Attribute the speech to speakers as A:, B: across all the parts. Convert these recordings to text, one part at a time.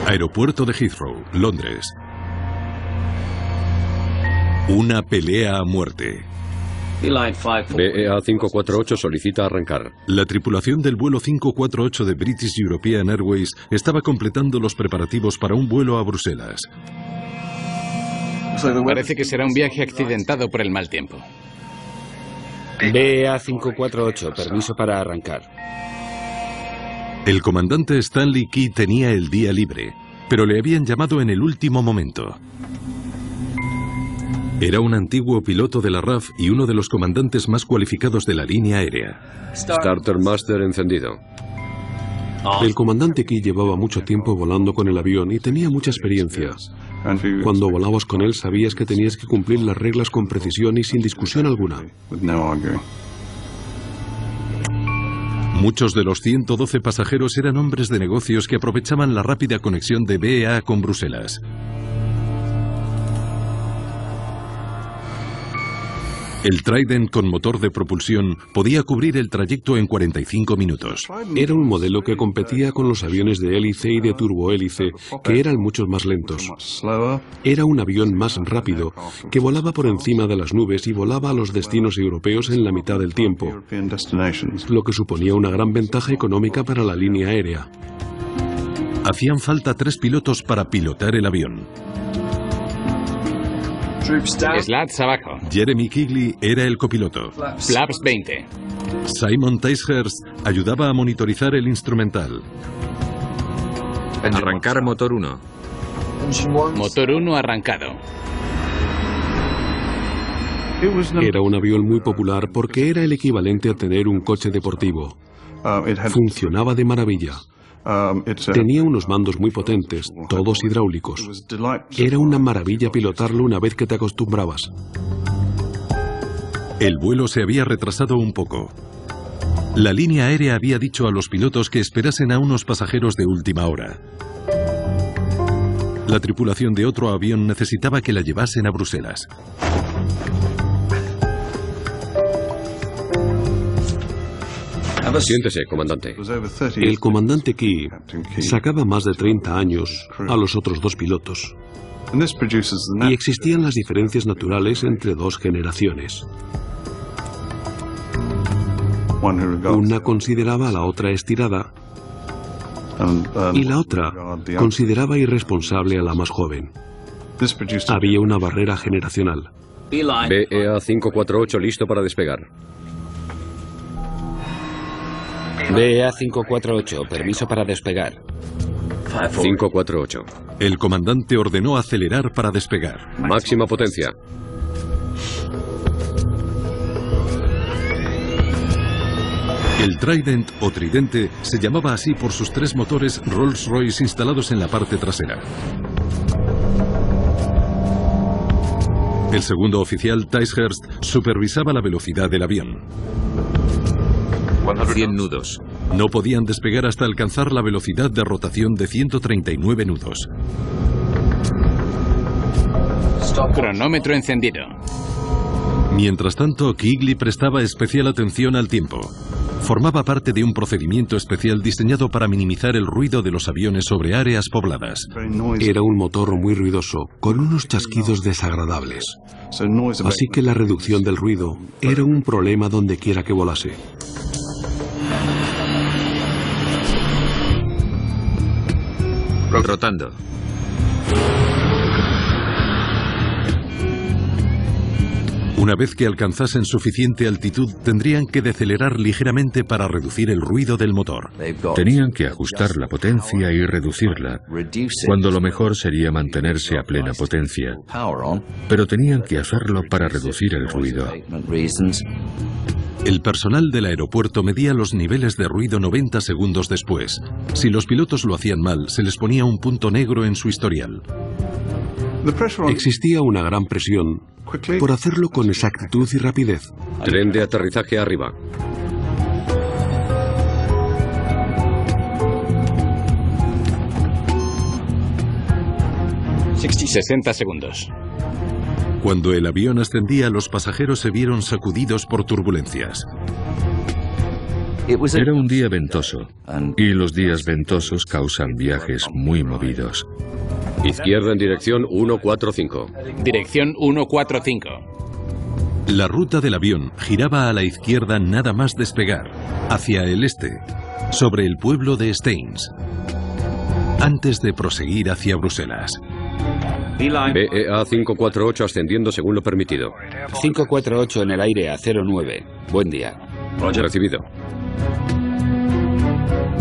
A: Aeropuerto de Heathrow, Londres. Una pelea a muerte.
B: BEA 548 solicita arrancar.
A: La tripulación del vuelo 548 de British European Airways estaba completando los preparativos para un vuelo a Bruselas.
C: Parece que será un viaje accidentado por el mal tiempo.
D: BEA 548, permiso para arrancar.
A: El comandante Stanley Key tenía el día libre, pero le habían llamado en el último momento. Era un antiguo piloto de la RAF y uno de los comandantes más cualificados de la línea aérea.
B: Starter Master encendido.
E: El comandante Key llevaba mucho tiempo volando con el avión y tenía mucha experiencia. Cuando volabas con él sabías que tenías que cumplir las reglas con precisión y sin discusión alguna.
A: Muchos de los 112 pasajeros eran hombres de negocios que aprovechaban la rápida conexión de BEA con Bruselas. El Trident con motor de propulsión podía cubrir el trayecto en 45 minutos.
E: Era un modelo que competía con los aviones de hélice y de turbohélice, que eran mucho más lentos. Era un avión más rápido, que volaba por encima de las nubes y volaba a los destinos europeos en la mitad del tiempo, lo que suponía una gran ventaja económica para la línea aérea.
A: Hacían falta 3 pilotos para pilotar el avión.
C: Slats abajo.
A: Jeremy Kigley era el copiloto.
C: Flaps 20.
A: Simon Ticehurst ayudaba a monitorizar el instrumental.
F: Arrancar motor 1.
C: Motor 1 arrancado.
E: Era un avión muy popular porque era el equivalente a tener un coche deportivo. Funcionaba de maravilla. Tenía unos mandos muy potentes, todos hidráulicos. Era una maravilla pilotarlo una vez que te acostumbrabas.
A: El vuelo se había retrasado un poco. La línea aérea había dicho a los pilotos que esperasen a unos pasajeros de última hora. La tripulación de otro avión necesitaba que la llevasen a Bruselas.
B: Siéntese, comandante.
E: El comandante Key sacaba más de 30 años a los otros 2 pilotos. Y existían las diferencias naturales entre 2 generaciones. Una consideraba a la otra estirada y la otra consideraba irresponsable a la más joven. Había una barrera generacional.
B: BEA 548 listo para despegar.
D: BEA 548, permiso para despegar.
B: 548.
A: El comandante ordenó acelerar para despegar.
B: Máxima potencia.
A: El Trident o Tridente se llamaba así por sus 3 motores Rolls-Royce instalados en la parte trasera. El segundo oficial, Ticehurst, supervisaba la velocidad del avión.
F: 100 nudos.
A: No podían despegar hasta alcanzar la velocidad de rotación de 139 nudos.
C: Cronómetro encendido.
A: Mientras tanto, Kigley prestaba especial atención al tiempo. Formaba parte de un procedimiento especial diseñado para minimizar el ruido de los aviones sobre áreas pobladas.
E: Era un motor muy ruidoso, con unos chasquidos desagradables. Así que la reducción del ruido era un problema donde quiera que volase.
F: Rotando.
A: Una vez que alcanzasen suficiente altitud, tendrían que decelerar ligeramente para reducir el ruido del motor.
G: Tenían que ajustar la potencia y reducirla, cuando lo mejor sería mantenerse a plena potencia. Pero tenían que hacerlo para reducir el ruido.
A: El personal del aeropuerto medía los niveles de ruido 90 segundos después. Si los pilotos lo hacían mal, se les ponía un punto negro en su historial.
E: Existía una gran presión por hacerlo con exactitud y rapidez.
B: Tren de aterrizaje arriba.
C: $60 segundos.
A: Cuando el avión ascendía, los pasajeros se vieron sacudidos por turbulencias.
G: Era un día ventoso, y los días ventosos causan viajes muy movidos.
B: Izquierda en dirección 145.
C: Dirección 145.
A: La ruta del avión giraba a la izquierda nada más despegar, hacia el este, sobre el pueblo de Staines, antes de proseguir hacia Bruselas.
B: BEA 548 ascendiendo según lo permitido.
D: 548 en el aire a 09. Buen día.
B: Recibido.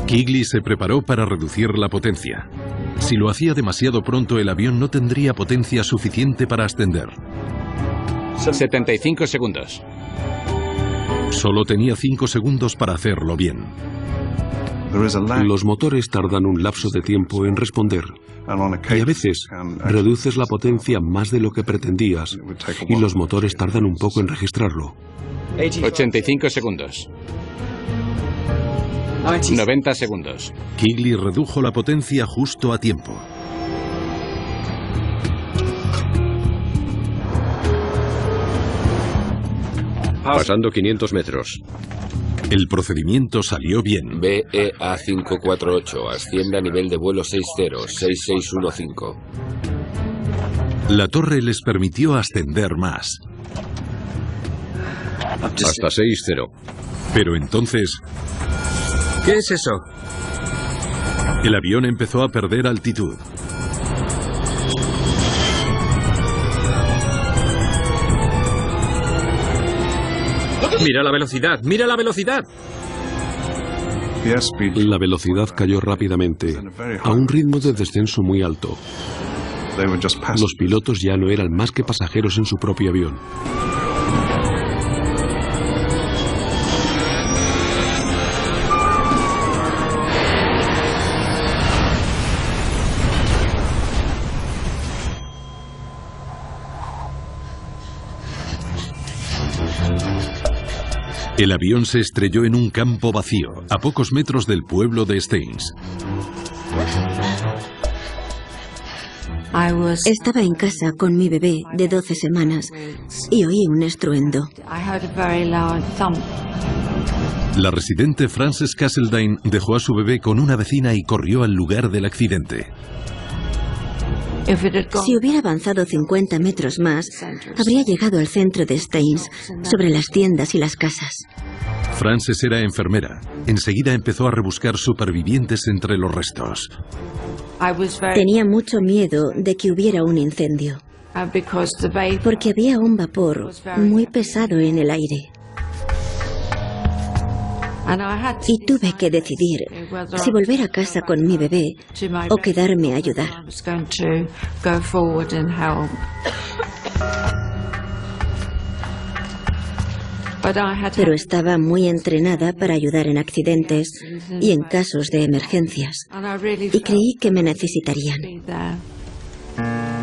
A: Keighley se preparó para reducir la potencia. Si lo hacía demasiado pronto, el avión no tendría potencia suficiente para ascender.
C: 75 segundos.
A: Solo tenía 5 segundos para hacerlo bien.
E: Los motores tardan un lapso de tiempo en responder. Y a veces reduces la potencia más de lo que pretendías y los motores tardan un poco en registrarlo.
C: 85 segundos. 90 segundos.
A: Keighley redujo la potencia justo a tiempo.
B: Pasando 500 metros.
A: El procedimiento salió bien.
D: BEA 548, asciende a nivel de vuelo 60-6615.
A: La torre les permitió ascender más.
B: Hasta 60.
A: Pero entonces,
F: ¿Qué es eso?
A: el avión empezó a perder altitud.
F: ¡Mira la velocidad! ¡Mira la velocidad!
E: La velocidad cayó rápidamente, a un ritmo de descenso muy alto. Los pilotos ya no eran más que pasajeros en su propio avión.
A: El avión se estrelló en un campo vacío, a pocos metros del pueblo de Staines.
H: Estaba en casa con mi bebé de 12 semanas y oí un estruendo.
A: La residente Frances Castledine dejó a su bebé con una vecina y corrió al lugar del accidente.
H: Si hubiera avanzado 50 metros más, habría llegado al centro de Staines, sobre las tiendas y las casas.
A: Frances era enfermera. Enseguida empezó a rebuscar supervivientes entre los restos.
H: Tenía mucho miedo de que hubiera un incendio, porque había un vapor muy pesado en el aire. Y tuve que decidir si volver a casa con mi bebé o quedarme a ayudar. Pero estaba muy entrenada para ayudar en accidentes y en casos de emergencias, y creí que me necesitarían.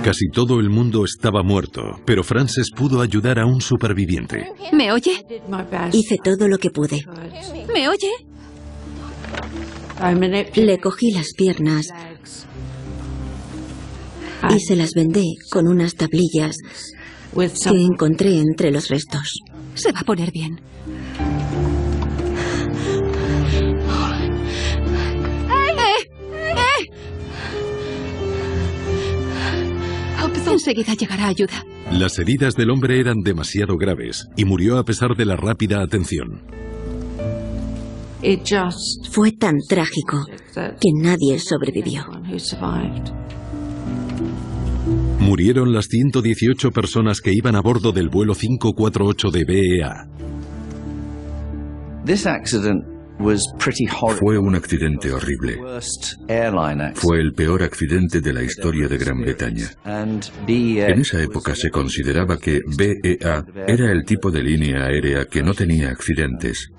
A: Casi todo el mundo estaba muerto, pero Frances pudo ayudar a un superviviente.
I: ¿Me oye?
H: Hice todo lo que pude.
I: ¿Me oye?
H: Le cogí las piernas y se las vendé con unas tablillas que encontré entre los restos.
I: Se va a poner bien. Enseguida llegará ayuda.
A: Las heridas del hombre eran demasiado graves y murió a pesar de la rápida atención.
H: Fue tan trágico que nadie sobrevivió.
A: Murieron las 118 personas que iban a bordo del vuelo 548 de BEA.
G: Fue un accidente horrible. Fue el peor accidente de la historia de Gran Bretaña. En esa época se consideraba que BEA era el tipo de línea aérea que no tenía accidentes.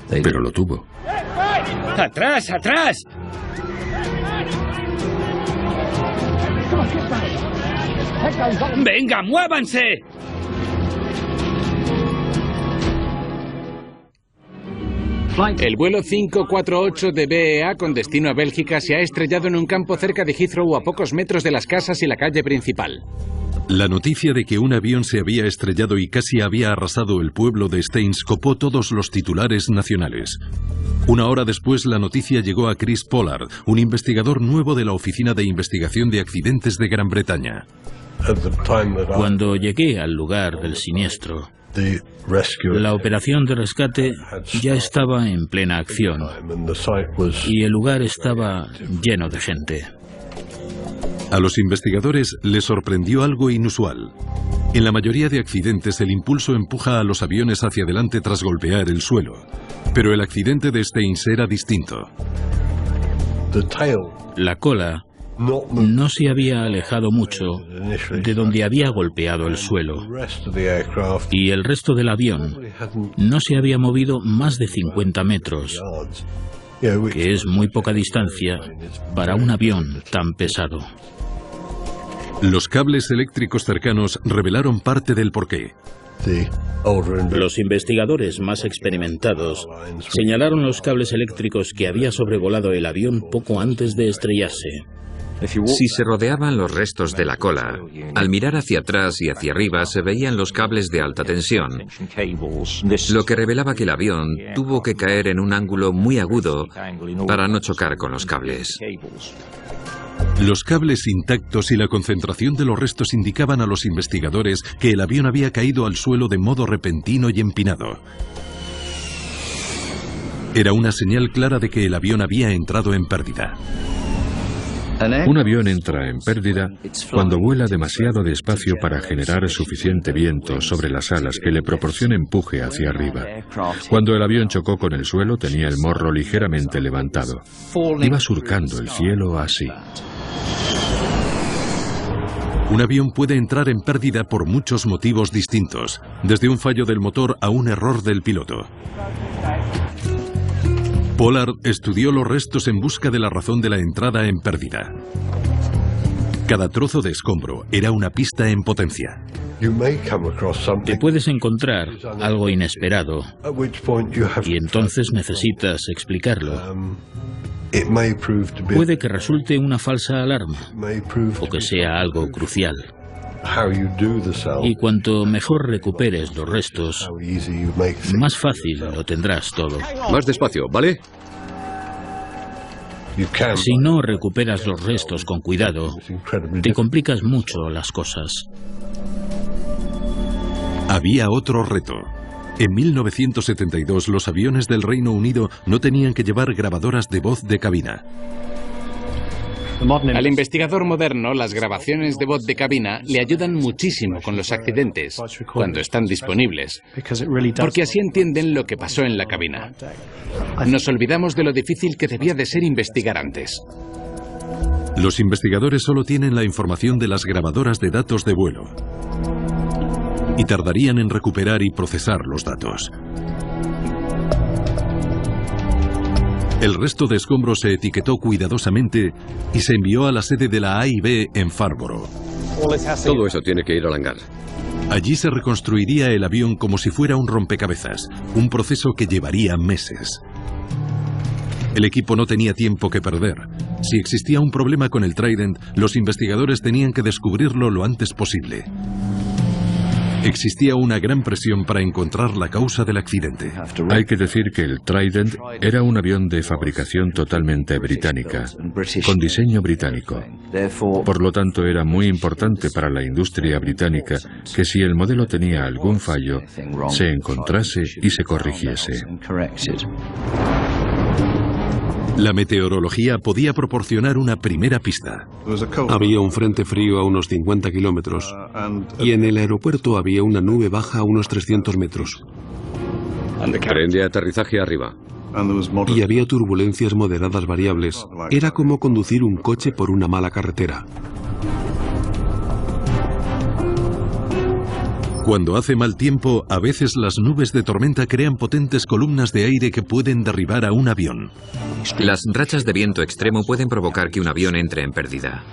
G: Pero lo tuvo.
F: ¡Atrás, atrás! ¡Venga, muévanse!
C: El vuelo 548 de BEA con destino a Bélgica se ha estrellado en un campo cerca de Heathrow a pocos metros de las casas y la calle principal.
A: La noticia de que un avión se había estrellado y casi había arrasado el pueblo de Staines copó todos los titulares nacionales. Una hora después, la noticia llegó a Chris Pollard, un investigador nuevo de la Oficina de Investigación de Accidentes de Gran Bretaña.
J: Cuando llegué al lugar del siniestro, la operación de rescate ya estaba en plena acción y el lugar estaba lleno de gente.
A: A los investigadores les sorprendió algo inusual. En la mayoría de accidentes el impulso empuja a los aviones hacia adelante tras golpear el suelo, pero el accidente de Staines era distinto.
J: La cola no se había alejado mucho de donde había golpeado el suelo y el resto del avión no se había movido más de 50 metros, que es muy poca distancia para un avión tan pesado.
A: Los cables eléctricos cercanos revelaron parte del porqué.
J: Los investigadores más experimentados señalaron los cables eléctricos que había sobrevolado el avión poco antes de estrellarse.
K: Si se rodeaban los restos de la cola, al mirar hacia atrás y hacia arriba se veían los cables de alta tensión, lo que revelaba que el avión tuvo que caer en un ángulo muy agudo para no chocar con los cables.
A: Los cables intactos y la concentración de los restos indicaban a los investigadores que el avión había caído al suelo de modo repentino y empinado. Era una señal clara de que el avión había entrado en pérdida.
G: Un avión entra en pérdida cuando vuela demasiado despacio para generar suficiente viento sobre las alas que le proporcione empuje hacia arriba. Cuando el avión chocó con el suelo tenía el morro ligeramente levantado. Iba surcando el cielo así.
A: Un avión puede entrar en pérdida por muchos motivos distintos, desde un fallo del motor a un error del piloto. Pollard estudió los restos en busca de la razón de la entrada en pérdida. Cada trozo de escombro era una pista en potencia.
J: Te puedes encontrar algo inesperado y entonces necesitas explicarlo. Puede que resulte una falsa alarma o que sea algo crucial. Y cuanto mejor recuperes los restos, más fácil lo tendrás todo.
B: Más despacio, ¿vale?
J: Si no recuperas los restos con cuidado, te complicas mucho las cosas.
A: Había otro reto. En 1972 los aviones del Reino Unido no tenían que llevar grabadoras de voz de cabina.
C: Al investigador moderno, las grabaciones de voz de cabina le ayudan muchísimo con los accidentes, cuando están disponibles, porque así entienden lo que pasó en la cabina. Nos olvidamos de lo difícil que debía de ser investigar antes.
A: Los investigadores solo tienen la información de las grabadoras de datos de vuelo y tardarían en recuperar y procesar los datos. El resto de escombros se etiquetó cuidadosamente y se envió a la sede de la AIB en Farnborough.
B: Todo eso tiene que ir al hangar.
A: Allí se reconstruiría el avión como si fuera un rompecabezas, un proceso que llevaría meses. El equipo no tenía tiempo que perder. Si existía un problema con el Trident, los investigadores tenían que descubrirlo lo antes posible. Existía una gran presión para encontrar la causa del accidente.
G: Hay que decir que el Trident era un avión de fabricación totalmente británica, con diseño británico. Por lo tanto, era muy importante para la industria británica que si el modelo tenía algún fallo, se encontrase y se corrigiese.
A: La meteorología podía proporcionar una primera pista.
E: Había un frente frío a unos 50 kilómetros y en el aeropuerto había una nube baja a unos 300 metros.
B: Tren de aterrizaje arriba.
E: Y había turbulencias moderadas variables. Era como conducir un coche por una mala carretera.
A: Cuando hace mal tiempo, a veces las nubes de tormenta crean potentes columnas de aire que pueden derribar a un avión.
K: Las rachas de viento extremo pueden provocar que un avión entre en pérdida.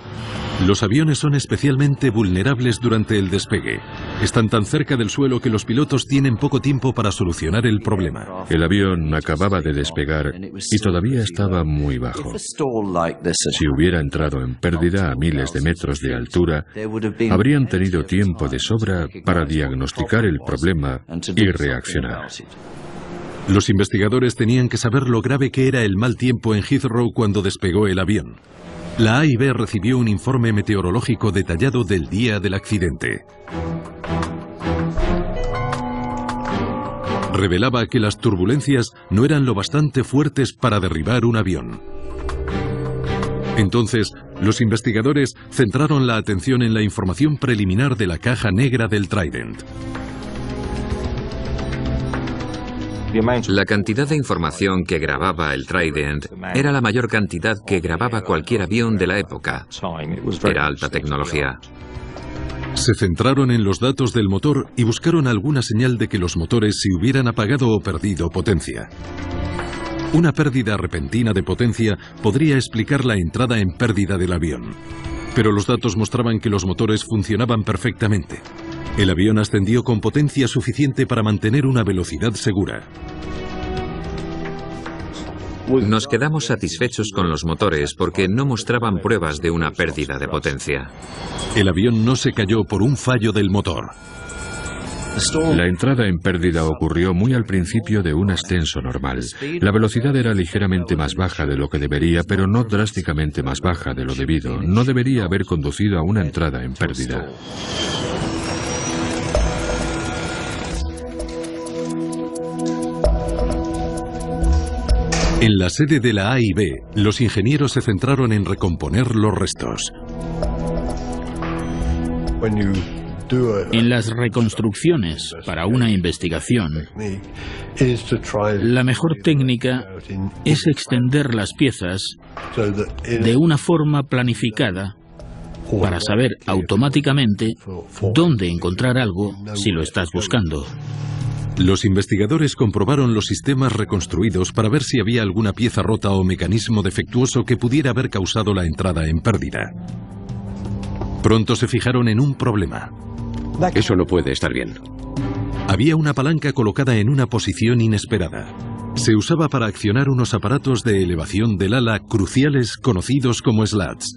A: Los aviones son especialmente vulnerables durante el despegue. Están tan cerca del suelo que los pilotos tienen poco tiempo para solucionar el problema.
G: El avión acababa de despegar y todavía estaba muy bajo. Si hubiera entrado en pérdida a miles de metros de altura, habrían tenido tiempo de sobra para diagnosticar el problema y reaccionar.
A: Los investigadores tenían que saber lo grave que era el mal tiempo en Heathrow cuando despegó el avión. La AIB recibió un informe meteorológico detallado del día del accidente. Revelaba que las turbulencias no eran lo bastante fuertes para derribar un avión. Entonces, los investigadores centraron la atención en la información preliminar de la caja negra del Trident.
K: La cantidad de información que grababa el Trident era la mayor cantidad que grababa cualquier avión de la época. Era alta tecnología.
A: Se centraron en los datos del motor y buscaron alguna señal de que los motores se hubieran apagado o perdido potencia. Una pérdida repentina de potencia podría explicar la entrada en pérdida del avión. Pero los datos mostraban que los motores funcionaban perfectamente. El avión ascendió con potencia suficiente para mantener una velocidad segura.
K: Nos quedamos satisfechos con los motores porque no mostraban pruebas de una pérdida de potencia.
A: El avión no se cayó por un fallo del motor.
G: La entrada en pérdida ocurrió muy al principio de un ascenso normal. La velocidad era ligeramente más baja de lo que debería, pero no drásticamente más baja de lo debido. No debería haber conducido a una entrada en pérdida.
A: En la sede de la AIB, los ingenieros se centraron en recomponer los restos.
J: En las reconstrucciones para una investigación, la mejor técnica es extender las piezas de una forma planificada para saber automáticamente dónde encontrar algo si lo estás buscando.
A: Los investigadores comprobaron los sistemas reconstruidos para ver si había alguna pieza rota o mecanismo defectuoso que pudiera haber causado la entrada en pérdida. Pronto se fijaron en un problema.
B: Eso no puede estar bien.
A: Había una palanca colocada en una posición inesperada. Se usaba para accionar unos aparatos de elevación del ala cruciales conocidos como slats.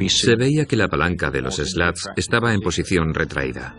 K: Se veía que la palanca de los slats estaba en posición retraída.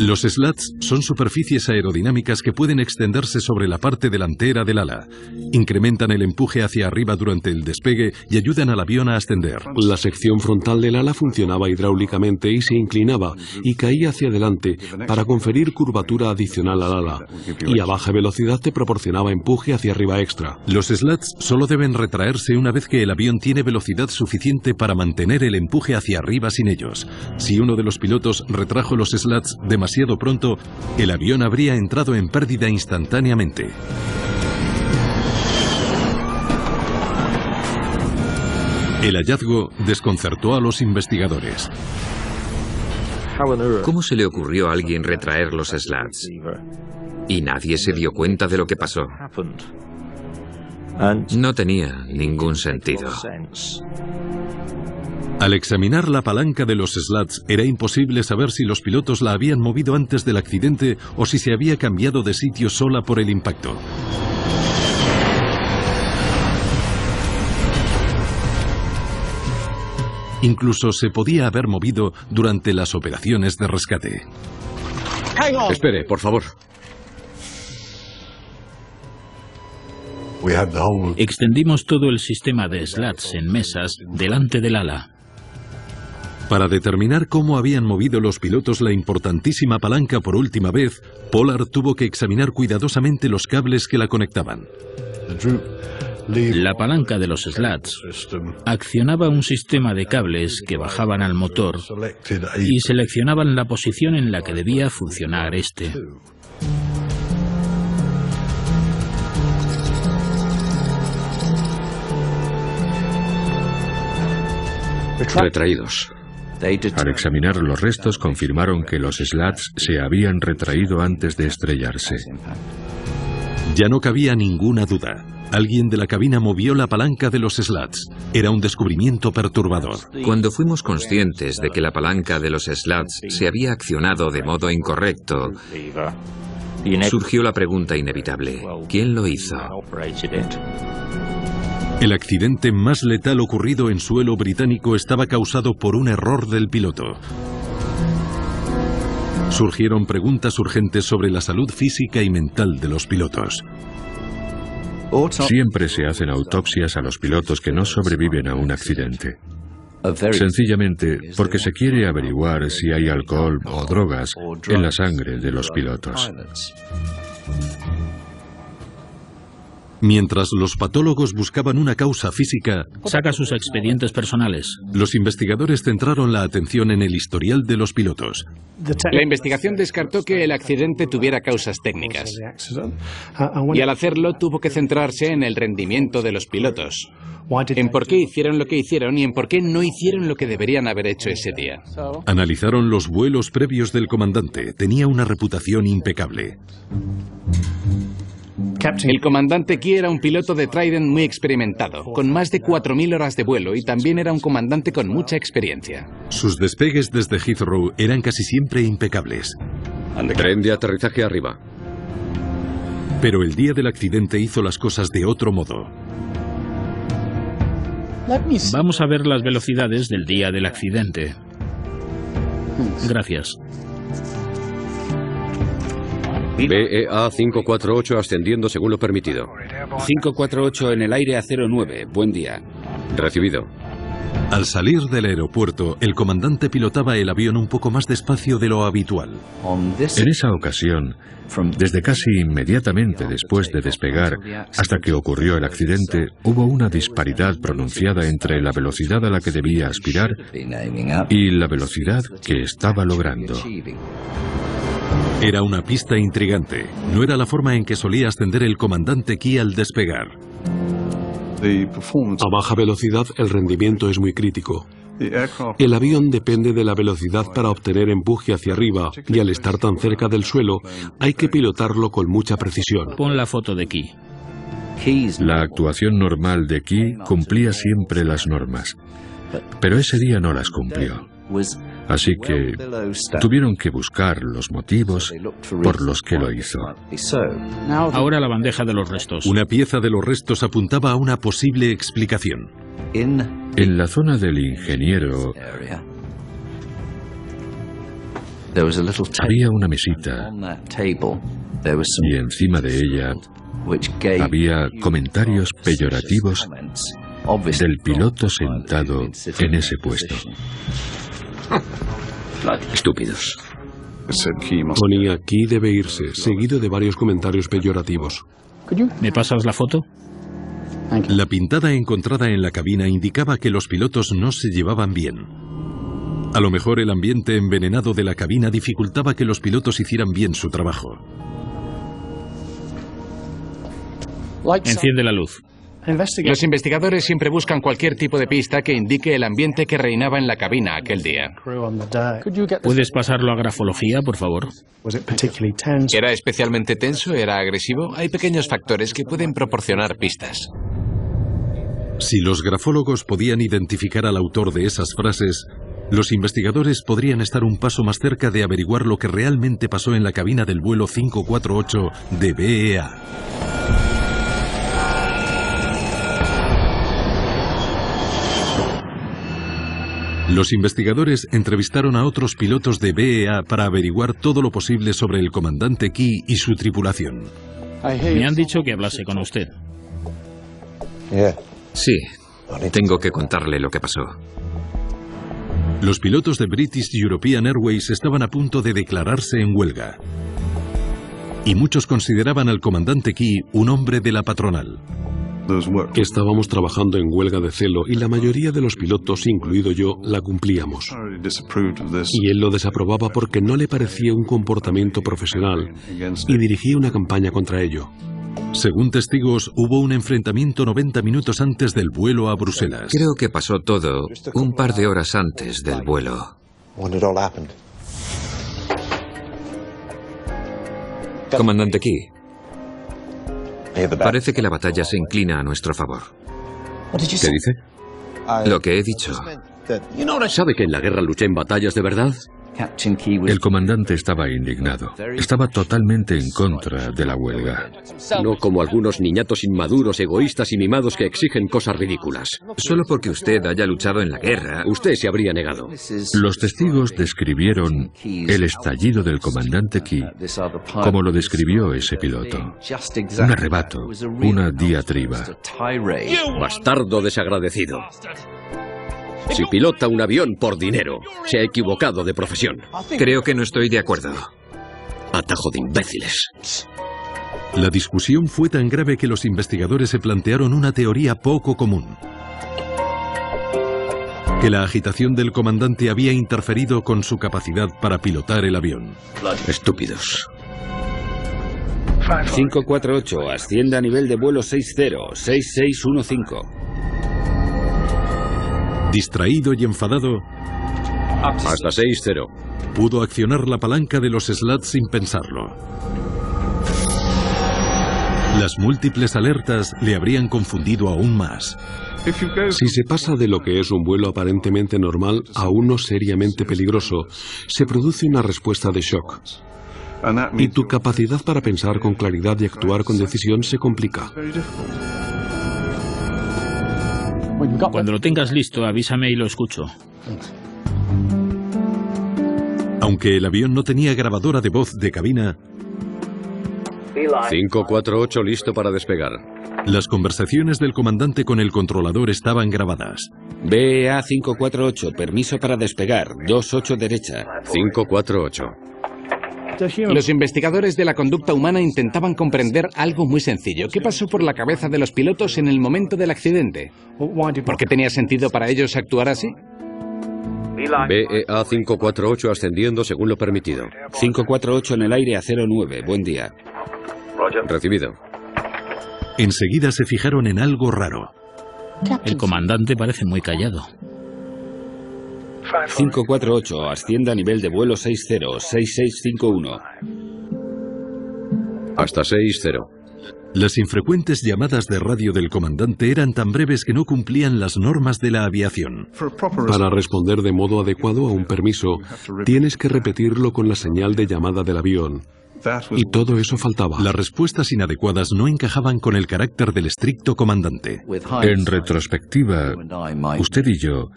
A: Los slats son superficies aerodinámicas que pueden extenderse sobre la parte delantera del ala. Incrementan el empuje hacia arriba durante el despegue y ayudan al avión a ascender.
E: La sección frontal del ala funcionaba hidráulicamente y se inclinaba y caía hacia adelante para conferir curvatura adicional al ala. Y a baja velocidad te proporcionaba empuje hacia arriba extra.
A: Los slats solo deben retraerse una vez que el avión tiene velocidad suficiente para mantener el empuje hacia arriba sin ellos. Si uno de los pilotos retrajo los slats demasiado pronto, el avión habría entrado en pérdida instantáneamente. El hallazgo desconcertó a los investigadores.
K: ¿Cómo se le ocurrió a alguien retraer los slats? Y nadie se dio cuenta de lo que pasó. No tenía ningún sentido.
A: Al examinar la palanca de los slats, era imposible saber si los pilotos la habían movido antes del accidente o si se había cambiado de sitio sola por el impacto. Incluso se podía haber movido durante las operaciones de rescate.
B: Espere, por favor.
J: Extendimos todo el sistema de slats en mesas delante del ala.
A: Para determinar cómo habían movido los pilotos la importantísima palanca por última vez, Pollard tuvo que examinar cuidadosamente los cables que la conectaban.
J: La palanca de los slats accionaba un sistema de cables que bajaban al motor y seleccionaban la posición en la que debía funcionar este.
B: Retraídos.
G: Al examinar los restos confirmaron que los slats se habían retraído antes de estrellarse.
A: Ya no cabía ninguna duda. Alguien de la cabina movió la palanca de los slats. Era un descubrimiento perturbador.
K: Cuando fuimos conscientes de que la palanca de los slats se había accionado de modo incorrecto, surgió la pregunta inevitable: ¿quién lo hizo?
A: El accidente más letal ocurrido en suelo británico estaba causado por un error del piloto. Surgieron preguntas urgentes sobre la salud física y mental de los pilotos.
G: Siempre se hacen autopsias a los pilotos que no sobreviven a un accidente. Sencillamente porque se quiere averiguar si hay alcohol o drogas en la sangre de los pilotos.
A: Mientras los patólogos buscaban una causa física,
J: saca sus expedientes personales.
A: Los investigadores centraron la atención en el historial de los pilotos.
C: La investigación descartó que el accidente tuviera causas técnicas. Y al hacerlo tuvo que centrarse en el rendimiento de los pilotos. En por qué hicieron lo que hicieron y en por qué no hicieron lo que deberían haber hecho ese día.
A: Analizaron los vuelos previos del comandante. Tenía una reputación impecable.
C: El comandante Key era un piloto de Trident muy experimentado, con más de 4.000 horas de vuelo, y también era un comandante con mucha experiencia.
A: Sus despegues desde Heathrow eran casi siempre impecables.
B: Tren de aterrizaje arriba.
A: Pero el día del accidente hizo las cosas de otro modo.
J: Vamos a ver las velocidades del día del accidente. Gracias.
B: BEA 548 ascendiendo según lo permitido.
L: 548 en el aire a 09. Buen día.
B: Recibido.
A: Al salir del aeropuerto, el comandante pilotaba el avión un poco más despacio de lo habitual.
G: En esa ocasión, desde casi inmediatamente después de despegar hasta que ocurrió el accidente, hubo una disparidad pronunciada entre la velocidad a la que debía aspirar y la velocidad que estaba logrando.
A: Era una pista intrigante. No era la forma en que solía ascender el comandante Key al despegar.
E: A baja velocidad el rendimiento es muy crítico. El avión depende de la velocidad para obtener empuje hacia arriba y al estar tan cerca del suelo hay que pilotarlo con mucha precisión.
J: Pon la foto de Key.
G: La actuación normal de Key cumplía siempre las normas, pero ese día no las cumplió. Así que tuvieron que buscar los motivos por los que lo hizo.
J: Ahora la bandeja de los restos.
A: Una pieza de los restos apuntaba a una posible explicación.
G: En la zona del ingeniero había una mesita y encima de ella había comentarios peyorativos del piloto sentado en ese puesto.
B: Estúpidos.
E: Ponía Key debe irse, seguido de varios comentarios peyorativos.
J: ¿Me pasas la foto?
A: La pintada encontrada en la cabina indicaba que los pilotos no se llevaban bien. A lo mejor el ambiente envenenado de la cabina dificultaba que los pilotos hicieran bien su trabajo.
J: Enciende la luz.
C: Los investigadores siempre buscan cualquier tipo de pista que indique el ambiente que reinaba en la cabina aquel día.
J: ¿Puedes pasarlo a grafología, por favor?
M: ¿Era especialmente tenso? ¿Era agresivo? Hay pequeños factores que pueden proporcionar pistas.
A: Si los grafólogos podían identificar al autor de esas frases, los investigadores podrían estar un paso más cerca de averiguar lo que realmente pasó en la cabina del vuelo 548 de BEA. Los investigadores entrevistaron a otros pilotos de BEA para averiguar todo lo posible sobre el comandante Key y su tripulación.
J: Me han dicho que hablase con usted.
K: Sí, tengo que contarle lo que pasó.
A: Los pilotos de British European Airways estaban a punto de declararse en huelga. Y muchos consideraban al comandante Key un hombre de la patronal.
E: Estábamos trabajando en huelga de celo y la mayoría de los pilotos, incluido yo, la cumplíamos. Y él lo desaprobaba porque no le parecía un comportamiento profesional y dirigía una campaña contra ello.
A: Según testigos, hubo un enfrentamiento 90 minutos antes del vuelo a Bruselas.
K: Creo que pasó todo un par de horas antes del vuelo. Comandante Key. Parece que la batalla se inclina a nuestro favor.
G: ¿Qué dice?
K: Lo que he dicho.
B: ¿Sabe que en la guerra luché en batallas de verdad?
G: El comandante estaba indignado. Estaba totalmente en contra de la huelga.
B: No como algunos niñatos inmaduros, egoístas y mimados que exigen cosas ridículas.
K: Solo porque usted haya luchado en la guerra,
B: usted se habría negado.
G: Los testigos describieron el estallido del comandante Key como lo describió ese piloto. Un arrebato, una diatriba.
B: Bastardo desagradecido. Si pilota un avión por dinero, se ha equivocado de profesión.
K: Creo que no estoy de acuerdo.
B: Atajo de imbéciles.
A: La discusión fue tan grave que los investigadores se plantearon una teoría poco común. Que la agitación del comandante había interferido con su capacidad para pilotar el avión.
B: Estúpidos.
L: 548, ascienda a nivel de vuelo 60, 6615.
A: Distraído y enfadado,
B: hasta 6-0.
A: Pudo accionar la palanca de los slats sin pensarlo. Las múltiples alertas le habrían confundido aún más.
E: Si se pasa de lo que es un vuelo aparentemente normal a uno seriamente peligroso, se produce una respuesta de shock. Y tu capacidad para pensar con claridad y actuar con decisión se complica.
J: Cuando lo tengas listo, avísame y lo escucho.
A: Aunque el avión no tenía grabadora de voz de cabina,
B: 548 listo para despegar.
A: Las conversaciones del comandante con el controlador estaban grabadas.
L: BEA 548, permiso para despegar, 28 derecha.
B: 548.
C: Los investigadores de la conducta humana intentaban comprender algo muy sencillo. ¿Qué pasó por la cabeza de los pilotos en el momento del accidente? ¿Por qué tenía sentido para ellos actuar así?
B: BEA 548 ascendiendo según lo permitido.
L: 548 en el aire a 09, buen día.
B: Recibido.
A: Enseguida se fijaron en algo raro.
J: El comandante parece muy callado.
L: 548, ascienda a nivel de vuelo 60, 6651.
B: Hasta 6-0.
A: Las infrecuentes llamadas de radio del comandante eran tan breves que no cumplían las normas de la aviación.
E: Para responder de modo adecuado a un permiso, tienes que repetirlo con la señal de llamada del avión. Y todo eso faltaba.
A: Las respuestas inadecuadas no encajaban con el carácter del estricto comandante.
G: En retrospectiva, usted y yo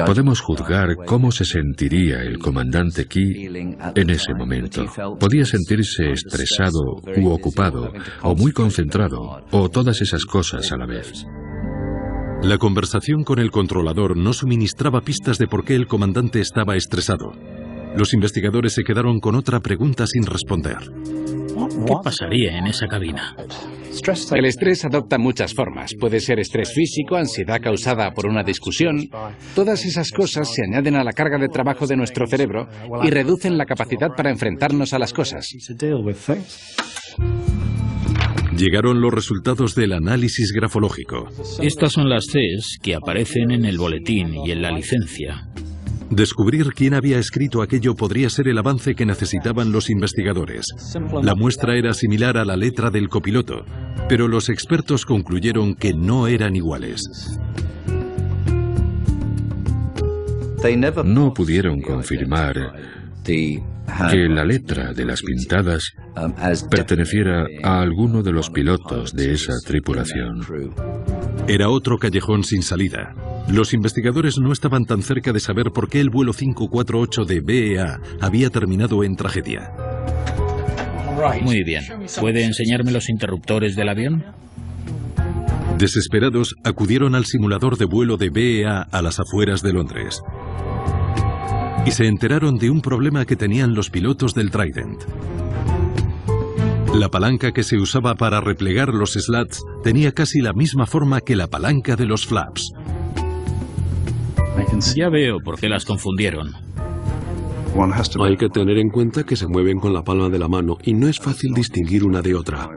G: podemos juzgar cómo se sentiría el comandante Key en ese momento. Podía sentirse estresado u ocupado, o muy concentrado, o todas esas cosas a la vez.
A: La conversación con el controlador no suministraba pistas de por qué el comandante estaba estresado. Los investigadores se quedaron con otra pregunta sin responder.
J: ¿Qué pasaría en esa cabina?
C: El estrés adopta muchas formas. Puede ser estrés físico, ansiedad causada por una discusión. Todas esas cosas se añaden a la carga de trabajo de nuestro cerebro y reducen la capacidad para enfrentarnos a las cosas.
A: Llegaron los resultados del análisis grafológico.
J: Estas son las Cs que aparecen en el boletín y en la licencia.
A: Descubrir quién había escrito aquello podría ser el avance que necesitaban los investigadores. La muestra era similar a la letra del copiloto, pero los expertos concluyeron que no eran iguales.
G: No pudieron confirmar que la letra de las pintadas perteneciera a alguno de los pilotos de esa tripulación.
A: Era otro callejón sin salida. Los investigadores no estaban tan cerca de saber por qué el vuelo 548 de BEA había terminado en tragedia.
J: Muy bien. ¿Puede enseñarme los interruptores del avión?
A: Desesperados, acudieron al simulador de vuelo de BEA a las afueras de Londres. Y se enteraron de un problema que tenían los pilotos del Trident. La palanca que se usaba para replegar los slats tenía casi la misma forma que la palanca de los flaps.
J: Ya veo por qué las confundieron.
E: Hay que tener en cuenta que se mueven con la palma de la mano y no es fácil distinguir una de otra.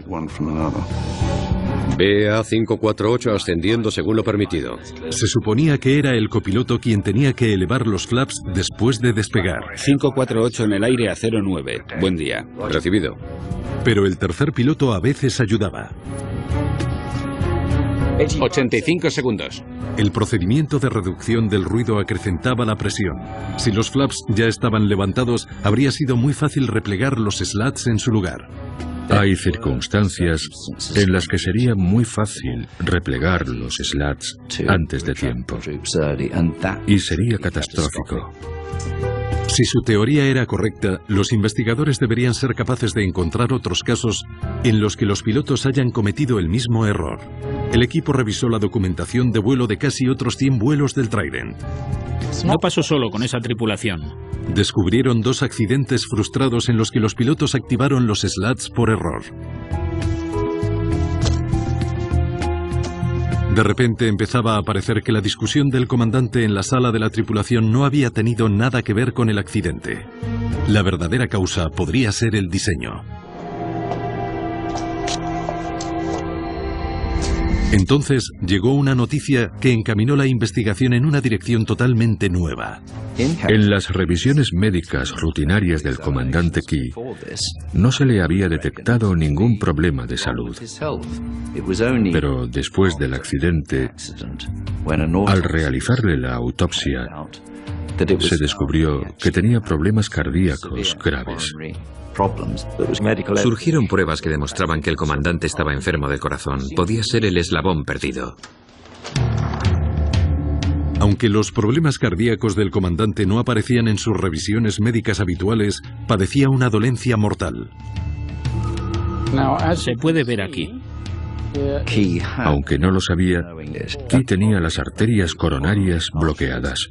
B: BEA 548 ascendiendo según lo permitido.
A: Se suponía que era el copiloto quien tenía que elevar los flaps después de despegar.
L: 548 en el aire a 09. Buen día.
B: Recibido.
A: Pero el tercer piloto a veces ayudaba.
C: 85 segundos.
A: El procedimiento de reducción del ruido acrecentaba la presión. Si los flaps ya estaban levantados, habría sido muy fácil replegar los slats en su lugar.
G: Hay circunstancias en las que sería muy fácil replegar los slats antes de tiempo. Y sería catastrófico.
A: Si su teoría era correcta, los investigadores deberían ser capaces de encontrar otros casos en los que los pilotos hayan cometido el mismo error. El equipo revisó la documentación de vuelo de casi otros 100 vuelos del Trident.
J: No pasó solo con esa tripulación.
A: Descubrieron 2 accidentes frustrados en los que los pilotos activaron los slats por error. De repente empezaba a parecer que la discusión del comandante en la sala de la tripulación no había tenido nada que ver con el accidente. La verdadera causa podría ser el diseño. Entonces llegó una noticia que encaminó la investigación en una dirección totalmente nueva.
G: En las revisiones médicas rutinarias del comandante Key, no se le había detectado ningún problema de salud. Pero después del accidente, al realizarle la autopsia, se descubrió que tenía problemas cardíacos graves.
K: Surgieron pruebas que demostraban que el comandante estaba enfermo del corazón. Podía ser el eslabón perdido.
A: Aunque los problemas cardíacos del comandante no aparecían en sus revisiones médicas habituales, padecía una dolencia mortal.
J: Se puede ver aquí.
G: Aunque no lo sabía, Key tenía las arterias coronarias bloqueadas.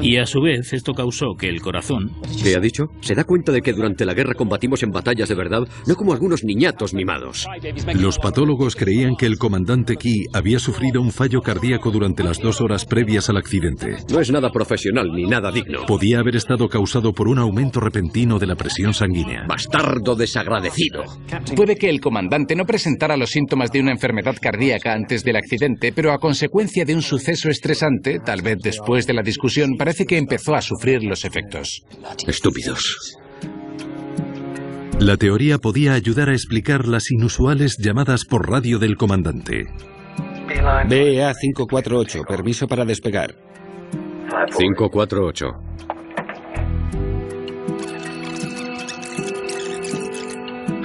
J: Y a su vez esto causó que el corazón...
B: ¿Qué ha dicho? ¿Se da cuenta de que durante la guerra combatimos en batallas de verdad, no como algunos niñatos mimados?
A: Los patólogos creían que el comandante Key había sufrido un fallo cardíaco durante las 2 horas previas al accidente.
B: No es nada profesional ni nada digno.
A: Podía haber estado causado por un aumento repentino de la presión sanguínea.
B: ¡Bastardo desagradecido!
C: Puede que el comandante no presentara los síntomas de una enfermedad cardíaca antes del accidente, pero a consecuencia de un suceso estresante, tal vez después de la discusión, parece que empezó a sufrir los efectos.
B: Estúpidos.
A: La teoría podía ayudar a explicar las inusuales llamadas por radio del comandante.
L: BEA 548, permiso para despegar.
B: 548.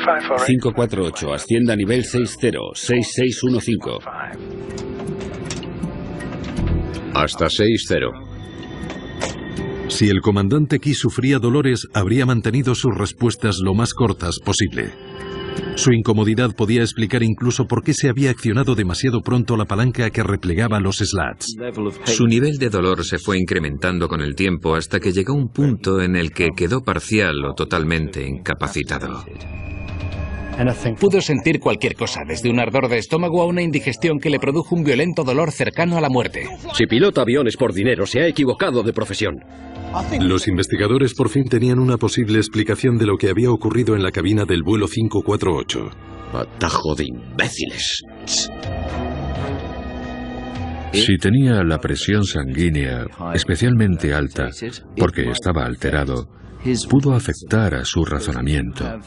L: ...548, ascienda a nivel 60, 6615.
B: Hasta 60.
A: Si el comandante Key sufría dolores, habría mantenido sus respuestas lo más cortas posible. Su incomodidad podía explicar incluso por qué se había accionado demasiado pronto la palanca que replegaba los slats.
K: Su nivel de dolor se fue incrementando con el tiempo hasta que llegó un punto en el que quedó parcial o totalmente incapacitado.
C: Pudo sentir cualquier cosa, desde un ardor de estómago a una indigestión que le produjo un violento dolor cercano a la muerte.
B: Si pilota aviones por dinero, se ha equivocado de profesión.
A: Los investigadores por fin tenían una posible explicación de lo que había ocurrido en la cabina del vuelo 548.
B: Atajo de imbéciles.
G: Si tenía la presión sanguínea especialmente alta, porque estaba alterado, pudo afectar a su razonamiento,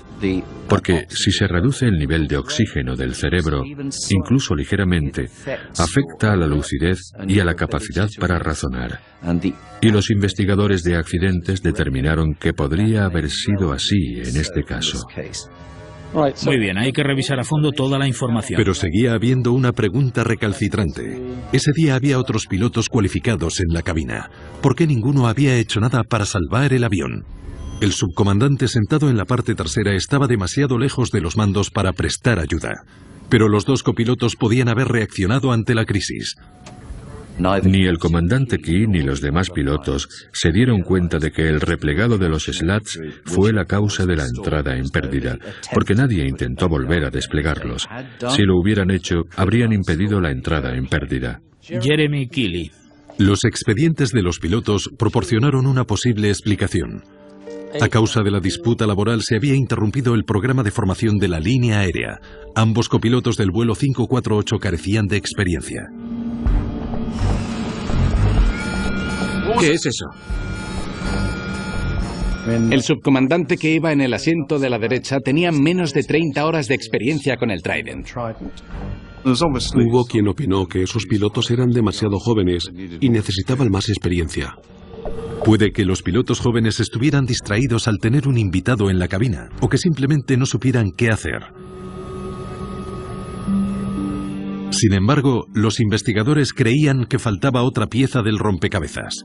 G: porque si se reduce el nivel de oxígeno del cerebro, incluso ligeramente, afecta a la lucidez y a la capacidad para razonar. Y los investigadores de accidentes determinaron que podría haber sido así en este caso.
J: Muy bien, hay que revisar a fondo toda la información.
A: Pero seguía habiendo una pregunta recalcitrante. Ese día había otros pilotos cualificados en la cabina. ¿Por qué ninguno había hecho nada para salvar el avión? El subcomandante sentado en la parte trasera estaba demasiado lejos de los mandos para prestar ayuda. Pero los 2 copilotos podían haber reaccionado ante la crisis.
G: Ni el comandante Key ni los demás pilotos se dieron cuenta de que el replegado de los slats fue la causa de la entrada en pérdida, porque nadie intentó volver a desplegarlos. Si lo hubieran hecho, habrían impedido la entrada en pérdida.
J: Jeremy Keeley.
A: Los expedientes de los pilotos proporcionaron una posible explicación. A causa de la disputa laboral se había interrumpido el programa de formación de la línea aérea. Ambos copilotos del vuelo 548 carecían de experiencia.
B: ¿Qué es eso?
C: El subcomandante que iba en el asiento de la derecha tenía menos de 30 horas de experiencia con el Trident.
E: Hubo quien opinó que esos pilotos eran demasiado jóvenes y necesitaban más experiencia.
A: Puede que los pilotos jóvenes estuvieran distraídos al tener un invitado en la cabina, o que simplemente no supieran qué hacer. Sin embargo, los investigadores creían que faltaba otra pieza del rompecabezas.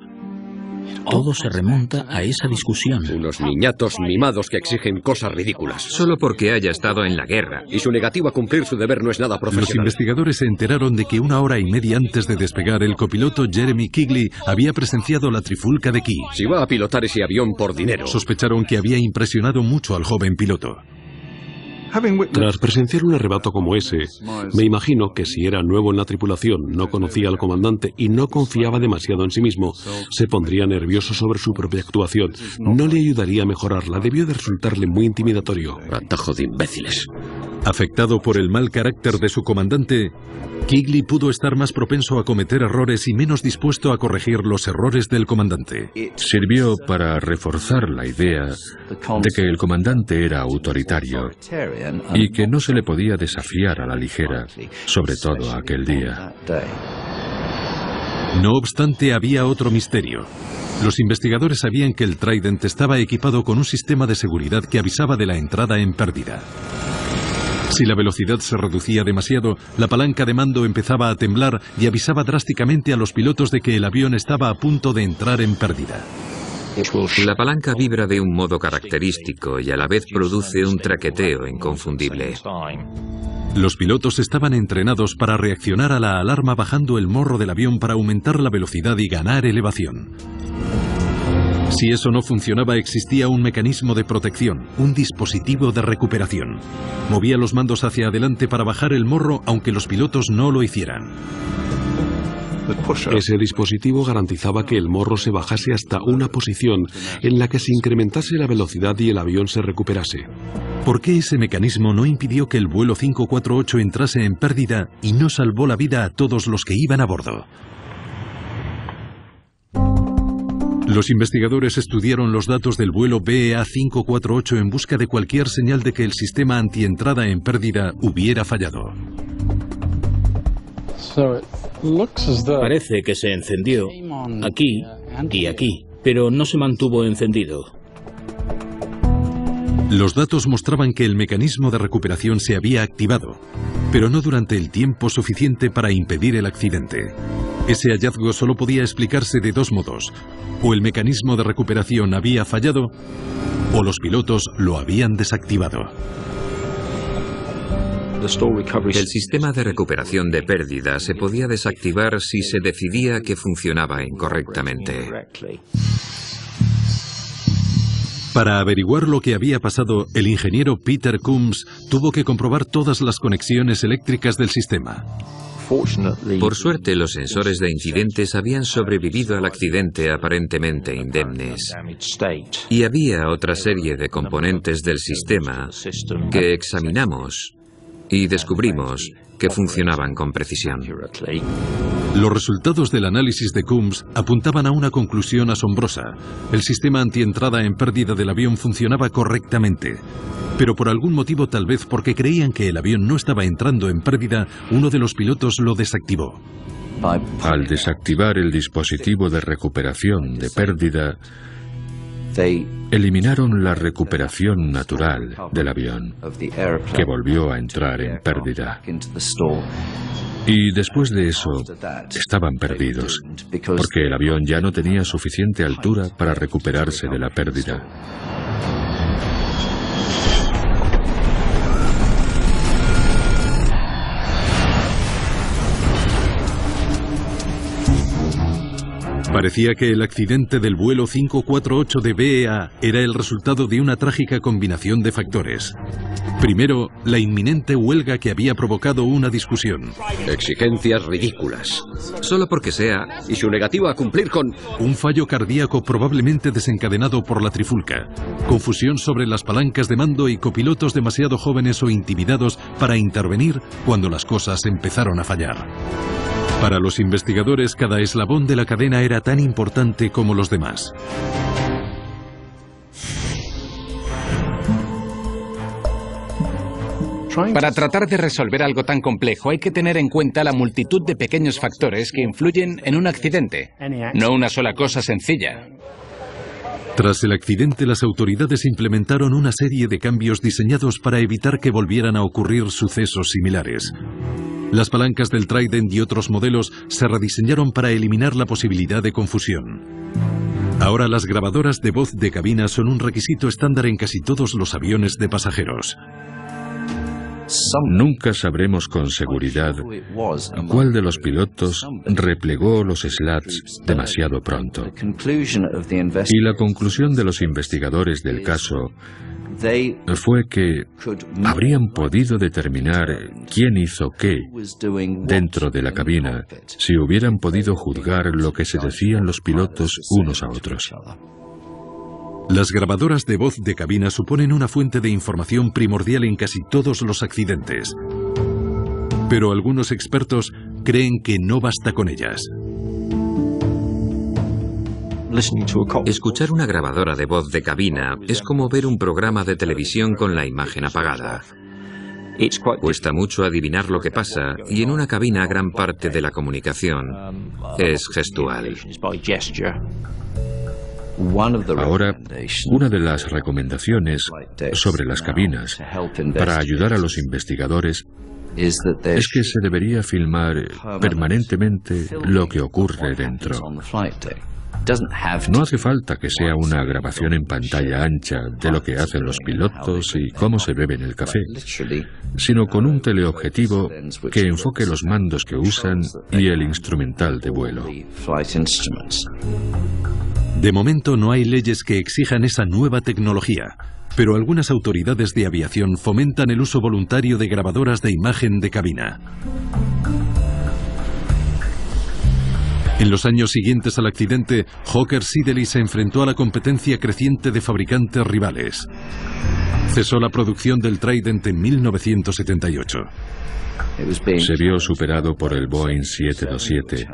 J: Todo se remonta a esa discusión.
B: Unos niñatos mimados que exigen cosas ridículas.
K: Solo porque haya estado en la guerra.
B: Y su negativa a cumplir su deber no es nada profesional.
A: Los investigadores se enteraron de que 1 hora y media antes de despegar, el copiloto Jeremy Kigley había presenciado la trifulca de Key.
B: Si va a pilotar ese avión por dinero.
A: Sospecharon que había impresionado mucho al joven piloto.
E: Tras presenciar un arrebato como ese, me imagino que si era nuevo en la tripulación, no conocía al comandante y no confiaba demasiado en sí mismo, se pondría nervioso sobre su propia actuación. No le ayudaría a mejorarla, debió de resultarle muy intimidatorio.
B: Atajo de imbéciles.
A: Afectado por el mal carácter de su comandante, Kigley pudo estar más propenso a cometer errores y menos dispuesto a corregir los errores del comandante.
G: Sirvió para reforzar la idea de que el comandante era autoritario y que no se le podía desafiar a la ligera, sobre todo aquel día.
A: No obstante, había otro misterio. Los investigadores sabían que el Trident estaba equipado con un sistema de seguridad que avisaba de la entrada en pérdida. Si la velocidad se reducía demasiado, la palanca de mando empezaba a temblar y avisaba drásticamente a los pilotos de que el avión estaba a punto de entrar en pérdida.
K: La palanca vibra de un modo característico y a la vez produce un traqueteo inconfundible.
A: Los pilotos estaban entrenados para reaccionar a la alarma bajando el morro del avión para aumentar la velocidad y ganar elevación. Si eso no funcionaba, existía un mecanismo de protección, un dispositivo de recuperación. Movía los mandos hacia adelante para bajar el morro, aunque los pilotos no lo hicieran.
E: Ese dispositivo garantizaba que el morro se bajase hasta una posición en la que se incrementase la velocidad y el avión se recuperase.
A: ¿Por qué ese mecanismo no impidió que el vuelo 548 entrase en pérdida y no salvó la vida a todos los que iban a bordo? Los investigadores estudiaron los datos del vuelo BEA 548 en busca de cualquier señal de que el sistema antientrada en pérdida hubiera fallado.
J: Parece que se encendió aquí y aquí, pero no se mantuvo encendido.
A: Los datos mostraban que el mecanismo de recuperación se había activado, pero no durante el tiempo suficiente para impedir el accidente. Ese hallazgo solo podía explicarse de dos modos: o el mecanismo de recuperación había fallado, o los pilotos lo habían desactivado.
K: El sistema de recuperación de pérdida se podía desactivar si se decidía que funcionaba incorrectamente.
A: Para averiguar lo que había pasado, el ingeniero Peter Coombs tuvo que comprobar todas las conexiones eléctricas del sistema.
K: Por suerte, los sensores de incidentes habían sobrevivido al accidente aparentemente indemnes. Y había otra serie de componentes del sistema que examinamos y descubrimos que funcionaban con precisión.
A: Los resultados del análisis de Coombs apuntaban a una conclusión asombrosa. El sistema antientrada en pérdida del avión funcionaba correctamente. Pero por algún motivo, tal vez porque creían que el avión no estaba entrando en pérdida, uno de los pilotos lo desactivó.
G: Al desactivar el dispositivo de recuperación de pérdida, eliminaron la recuperación natural del avión, que volvió a entrar en pérdida. Y después de eso, estaban perdidos, porque el avión ya no tenía suficiente altura para recuperarse de la pérdida.
A: Parecía que el accidente del vuelo 548 de BEA era el resultado de una trágica combinación de factores. Primero, la inminente huelga que había provocado una discusión.
B: Exigencias ridículas.
K: Solo porque sea.
B: Y su negativa a cumplir con...
A: Un fallo cardíaco probablemente desencadenado por la trifulca. Confusión sobre las palancas de mando y copilotos demasiado jóvenes o intimidados para intervenir cuando las cosas empezaron a fallar. Para los investigadores, cada eslabón de la cadena era tan importante como los demás.
C: Para tratar de resolver algo tan complejo hay que tener en cuenta la multitud de pequeños factores que influyen en un accidente, no una sola cosa sencilla.
A: Tras el accidente, las autoridades implementaron una serie de cambios diseñados para evitar que volvieran a ocurrir sucesos similares. Las palancas del Trident y otros modelos se rediseñaron para eliminar la posibilidad de confusión. Ahora las grabadoras de voz de cabina son un requisito estándar en casi todos los aviones de pasajeros.
G: Nunca sabremos con seguridad cuál de los pilotos replegó los slats demasiado pronto. Y la conclusión de los investigadores del caso fue que habrían podido determinar quién hizo qué dentro de la cabina si hubieran podido juzgar lo que se decían los pilotos unos a otros.
A: Las grabadoras de voz de cabina suponen una fuente de información primordial en casi todos los accidentes. Pero algunos expertos creen que no basta con ellas.
K: Escuchar una grabadora de voz de cabina es como ver un programa de televisión con la imagen apagada. Cuesta mucho adivinar lo que pasa y en una cabina gran parte de la comunicación es gestual.
G: Ahora, una de las recomendaciones sobre las cabinas para ayudar a los investigadores es que se debería filmar permanentemente lo que ocurre dentro. No hace falta que sea una grabación en pantalla ancha de lo que hacen los pilotos y cómo se beben el café, sino con un teleobjetivo que enfoque los mandos que usan y el instrumental de vuelo.
A: De momento no hay leyes que exijan esa nueva tecnología, pero algunas autoridades de aviación fomentan el uso voluntario de grabadoras de imagen de cabina. En los años siguientes al accidente, Hawker Siddeley se enfrentó a la competencia creciente de fabricantes rivales. Cesó la producción del Trident en 1978.
G: Se vio superado por el Boeing 727,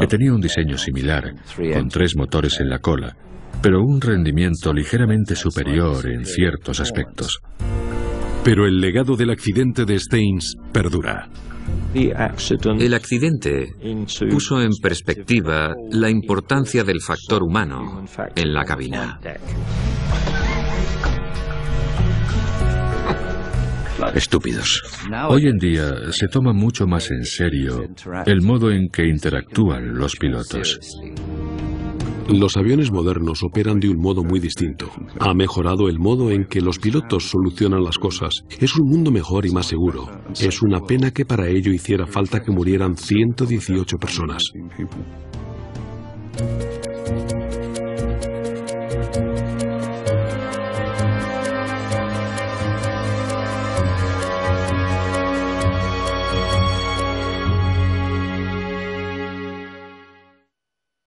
G: que tenía un diseño similar, con 3 motores en la cola, pero un rendimiento ligeramente superior en ciertos aspectos.
A: Pero el legado del accidente de Staines perdura.
K: El accidente puso en perspectiva la importancia del factor humano en la cabina.
B: Estúpidos.
G: Hoy en día se toma mucho más en serio el modo en que interactúan los pilotos.
E: Los aviones modernos operan de un modo muy distinto. Ha mejorado el modo en que los pilotos solucionan las cosas. Es un mundo mejor y más seguro. Es una pena que para ello hiciera falta que murieran 118 personas.